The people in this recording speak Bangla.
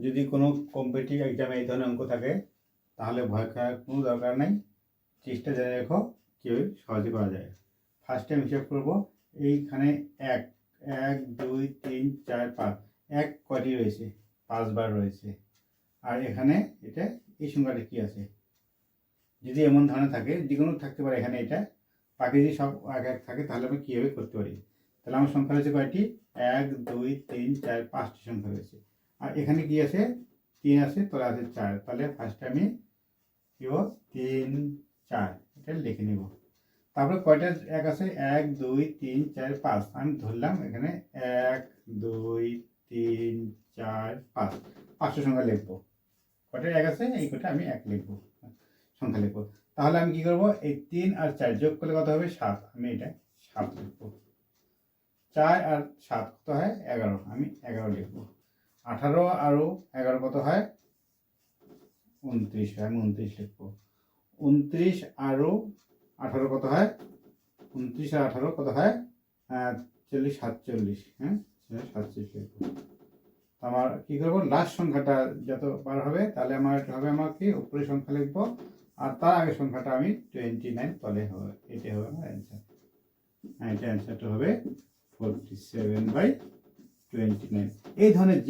যদি কোনো কম্পিটিটিভ এক্সামে এই ধরনের অঙ্ক থাকে তাহলে ভয় খাওয়ার কোনো দরকার নেই, চেষ্টা জেনে রেখো কীভাবে সহজে করা যায়। ফার্স্ট টাইম হিসাব করবো, এইখানে 1 1 2 3 4 5, 1 কয়টি রয়েছে? 5 বার রয়েছে। আর এখানে এটা এই সংখ্যাটা কি আছে? যদি এমন ধরনের থাকে, যে কোনো থাকতে পারে এখানে, এটা বাকি যদি সব এক এক থাকে তাহলে আমি কীভাবে করতে পারি? তাহলে আমার সংখ্যা রয়েছে কয়টি? 1 2 3 4 5টি সংখ্যা রয়েছে। আর এখানে কি আছে? 3 আছে, তলে আছে 4। তাহলে ফার্স্টে আমি কি হবো? 3 4 এটা লিখে নেব। তারপরে কয়টা 1 আছে? 1 2 3 4 5। আমি ধরলাম এখানে 1 2 3 4 5, 5টা সংখ্যা লিখবো। কয়টা 1 আছে? এই কয়টা আমি 1 লিখবো, সংখ্যা লিখবো। তাহলে আমি কি করবো? এই 3 আর 4 যোগ করলে কত হবে? 7। আমি এটা 7 লিখবো। 4 আর 7 কত হয়? 11। আমি 11 লিখবো। 18 আরও 11 কত হয়? 29 হয়। আমি 29 লিখবো। 29 আরও 18 কত হয়? 29 আর 18 কত হয়? 40 47। হ্যাঁ, 47 লিখবো। আমার কি করবো? লাস্ট সংখ্যাটা যত বার হবে তাহলে আমার হবে, আমাকে উপরে সংখ্যা লিখবো আর তার আগের সংখ্যাটা আমি 29 তলে হবে। এটাই হবে আমার অ্যান্সার। এটা অ্যান্সারটা হবে 47/29। এই ধরনের